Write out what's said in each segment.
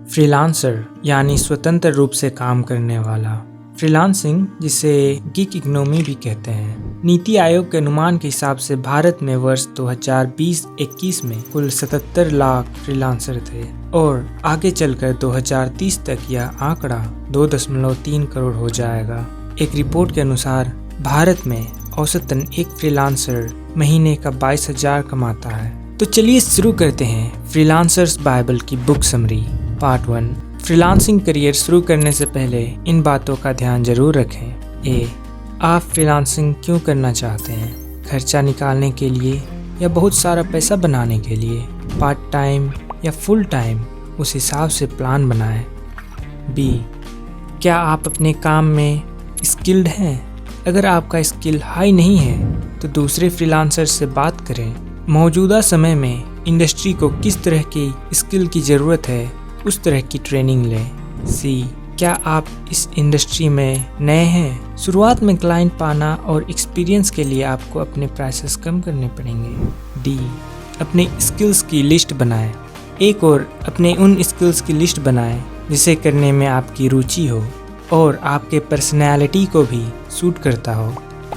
Freelancer यानी स्वतंत्र रूप से काम करने वाला। फ्रीलांसिंग, जिसे गिग इकोनॉमी भी कहते हैं, नीति आयोग के अनुमान के हिसाब से भारत में वर्ष 2020-21 में कुल 77 लाख फ्रीलांसर थे और आगे चलकर 2030 तक यह आंकड़ा 2.3 करोड़ हो जाएगा। एक रिपोर्ट के अनुसार भारत में औसतन एक फ्रीलांसर महीने का 22,000 कमाता है। तो चलिए शुरू करते हैं फ्रीलांसर्स बाइबल की book summary part 1। Freelancing career शुरू करने से पहले इन बातों का ध्यान जरूर रखें। ए, आप फ्रीलांसिंग क्यों करना चाहते हैं? खर्चा निकालने के लिए या बहुत सारा पैसा बनाने के लिए? पार्ट टाइम या फुल टाइम, उस हिसाब से प्लान बनाएं। बी, क्या आप अपने काम में स्किल्ड हैं? अगर आपका स्किल हाई नहीं है तो दूसरे फ्रीलांसर से बात करें। मौजूदा समय में इंडस्ट्री को किस तरह की स्किल की ज़रूरत है, उस तरह की ट्रेनिंग लें। सी, क्या आप इस इंडस्ट्री में नए हैं? शुरुआत में क्लाइंट पाना और एक्सपीरियंस के लिए आपको अपने प्राइसेस कम करने पड़ेंगे। डी, अपने स्किल्स की लिस्ट बनाएं। एक और अपने उन स्किल्स की लिस्ट बनाएं जिसे करने में आपकी रुचि हो और आपके पर्सनैलिटी को भी सूट करता हो।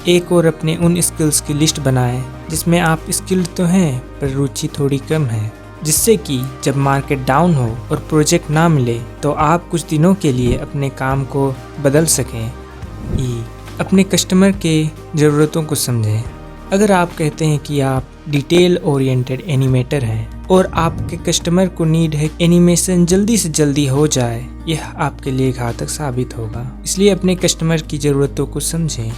एक और अपने उन स्किल्स की लिस्ट बनाएं जिसमें आप स्किल्ड तो हैं पर रुचि थोड़ी कम है, जिससे कि जब मार्केट डाउन हो और प्रोजेक्ट ना मिले तो आप कुछ दिनों के लिए अपने काम को बदल सकें। ई, अपने कस्टमर के ज़रूरतों को समझें। अगर आप कहते हैं कि आप डिटेल ओरिएंटेड एनिमेटर हैं और आपके कस्टमर को नीड है एनिमेशन जल्दी से जल्दी हो जाए, यह आपके लिए घातक साबित होगा। इसलिए अपने कस्टमर की ज़रूरतों को समझें।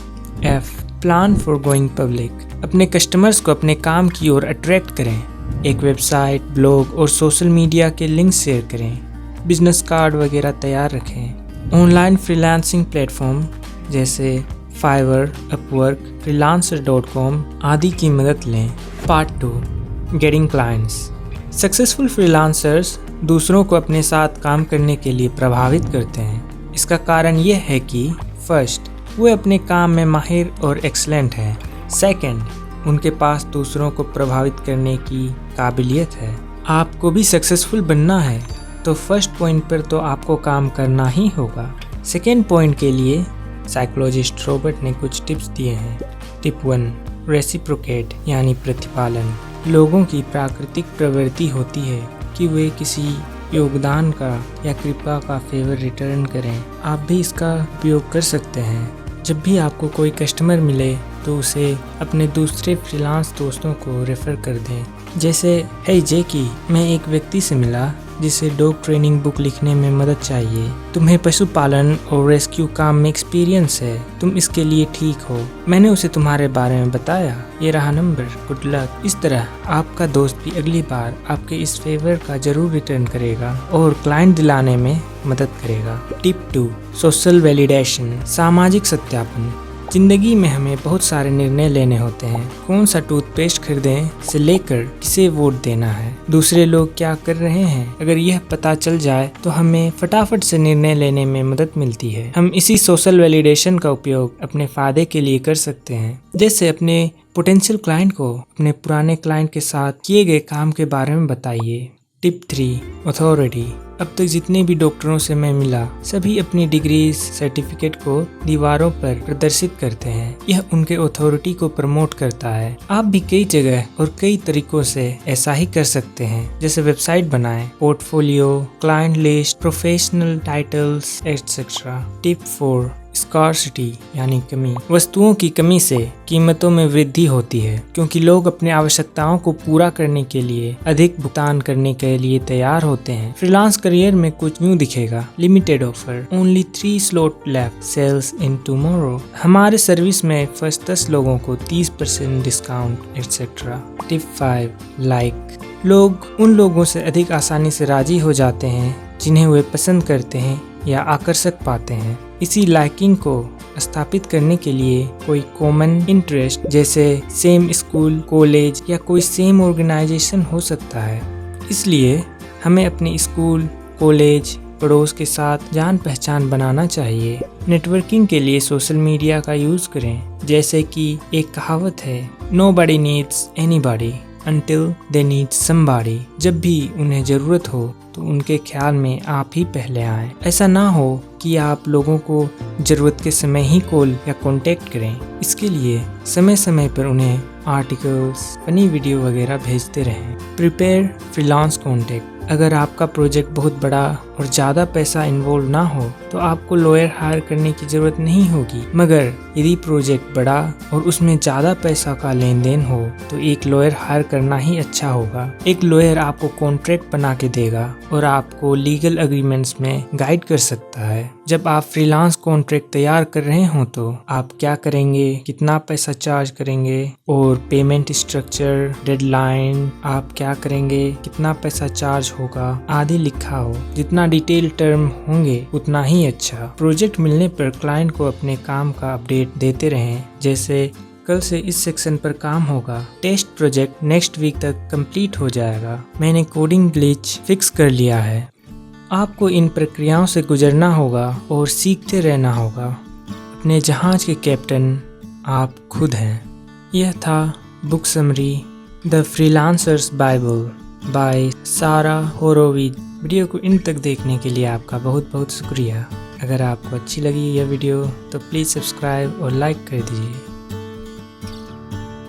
F, plan for going public. अपने कस्टमर्स को अपने काम की ओर अट्रैक्ट करें। एक वेबसाइट, ब्लॉग और सोशल मीडिया के लिंक शेयर करें। बिजनेस कार्ड वगैरह तैयार रखें। ऑनलाइन फ्रीलांसिंग प्लेटफॉर्म जैसे फाइवर, अपवर्क, freelancer.com आदि की मदद लें। Part 2, getting clients. Successful freelancers दूसरों को अपने साथ काम करने के लिए प्रभावित करते हैं। इसका कारण यह है कि फर्स्ट, वे अपने काम में माहिर और एक्सीलेंट हैं। सेकंड, उनके पास दूसरों को प्रभावित करने की काबिलियत है। आपको भी सक्सेसफुल बनना है तो फर्स्ट पॉइंट पर तो आपको काम करना ही होगा। सेकंड पॉइंट के लिए साइकोलॉजिस्ट रॉबर्ट ने कुछ टिप्स दिए हैं। टिप 1, रेसिप्रोकेट यानी प्रतिपालन। लोगों की प्राकृतिक प्रवृत्ति होती है कि वे किसी योगदान का या कृपा का फेवर रिटर्न करें। आप भी इसका उपयोग कर सकते हैं। जब भी आपको कोई कस्टमर मिले तो उसे अपने दूसरे फ्रीलांस दोस्तों को रेफ़र कर दें। जैसे जैकी, मैं एक व्यक्ति से मिला जिसे डॉग ट्रेनिंग बुक लिखने में मदद चाहिए। तुम्हें पशुपालन और रेस्क्यू काम में एक्सपीरियंस है, तुम इसके लिए ठीक हो। मैंने उसे तुम्हारे बारे में बताया, ये रहा नंबर, गुड लक। इस तरह आपका दोस्त भी अगली बार आपके इस फेवर का जरूर रिटर्न करेगा और क्लाइंट दिलाने में मदद करेगा। टिप 2, सोशल वैलिडेशन, सामाजिक सत्यापन। जिंदगी में हमें बहुत सारे निर्णय लेने होते हैं। कौन सा टूथपेस्ट खरीदें से लेकर किसे वोट देना है, दूसरे लोग क्या कर रहे हैं, अगर यह पता चल जाए तो हमें फटाफट से निर्णय लेने में मदद मिलती है। हम इसी सोशल वैलिडेशन का उपयोग अपने फायदे के लिए कर सकते हैं। जैसे अपने पोटेंशियल क्लाइंट को अपने पुराने क्लाइंट के साथ किए गए काम के बारे में बताइए। Tip 3, authority. अब तक जितने भी डॉक्टरों से मैं मिला, सभी अपनी डिग्रीज, सर्टिफिकेट को दीवारों पर प्रदर्शित करते हैं। यह उनके अथॉरिटी को प्रमोट करता है। आप भी कई जगह और कई तरीकों से ऐसा ही कर सकते हैं। जैसे वेबसाइट बनाएं, portfolio, client list, professional titles etcetera. Tip 4, scarcity यानी कमी। वस्तुओं की कमी से कीमतों में वृद्धि होती है क्योंकि लोग अपनी आवश्यकताओं को पूरा करने के लिए अधिक भुगतान करने के लिए तैयार होते हैं। फ्रीलांस करियर में कुछ यूँ दिखेगा, limited offer, only 3 slot left, sales in tomorrow. हमारे सर्विस में फर्स्ट 10 लोगों को 30% डिस्काउंट एटसेट्रा। Tip 5, like. लोग उन लोगों से अधिक आसानी से राजी हो जाते हैं जिन्हें वे पसंद करते हैं या आकर्षक पाते हैं। इसी लाइकिंग को स्थापित करने के लिए कोई कॉमन इंटरेस्ट जैसे सेम स्कूल, कॉलेज या कोई सेम ऑर्गेनाइजेशन हो सकता है। इसलिए हमें अपने स्कूल, कॉलेज, पड़ोस के साथ जान पहचान बनाना चाहिए। नेटवर्किंग के लिए सोशल मीडिया का यूज़ करें। जैसे कि एक कहावत है, nobody needs anybody. until they need somebody। जब भी उन्हें ज़रूरत हो तो उनके ख्याल में आप ही पहले आएं। ऐसा ना हो कि आप लोगों को ज़रूरत के समय ही कॉल या कांटेक्ट करें। इसके लिए समय समय पर उन्हें आर्टिकल्स, फनी वीडियो वगैरह भेजते रहें। Prepare freelance contact. अगर आपका प्रोजेक्ट बहुत बड़ा और ज़्यादा पैसा इन्वॉल्व ना हो तो आपको लॉयर हायर करने की ज़रूरत नहीं होगी। मगर यदि प्रोजेक्ट बड़ा और उसमें ज़्यादा पैसा का लेन देन हो तो एक लॉयर हायर करना ही अच्छा होगा। एक लॉयर आपको कॉन्ट्रैक्ट बना के देगा और आपको लीगल एग्रीमेंट्स में गाइड कर सकता है। जब आप फ्रीलांस कॉन्ट्रैक्ट तैयार कर रहे हो तो आप क्या करेंगे, कितना पैसा चार्ज करेंगे और पेमेंट स्ट्रक्चर, डेडलाइन, आप क्या करेंगे, कितना पैसा चार्ज होगा आदि लिखा हो। जितना डिटेल टर्म होंगे उतना ही अच्छा। प्रोजेक्ट मिलने पर क्लाइंट को अपने काम का अपडेट देते रहें, जैसे कल से इस सेक्शन पर काम होगा। टेस्ट प्रोजेक्ट नेक्स्ट वीक तक कंप्लीट हो जाएगा। मैंने कोडिंग ग्लिच फिक्स कर लिया है। आपको इन प्रक्रियाओं से गुजरना होगा और सीखते रहना होगा। अपने जहाज के कैप्टन आप खुद हैं। यह था book summary the freelancer's bible by Sara Horowitz. Video को इन तक देखने के लिए आपका बहुत बहुत शुक्रिया। अगर आपको अच्छी लगी यह वीडियो तो प्लीज़ सब्सक्राइब और लाइक कर दीजिए।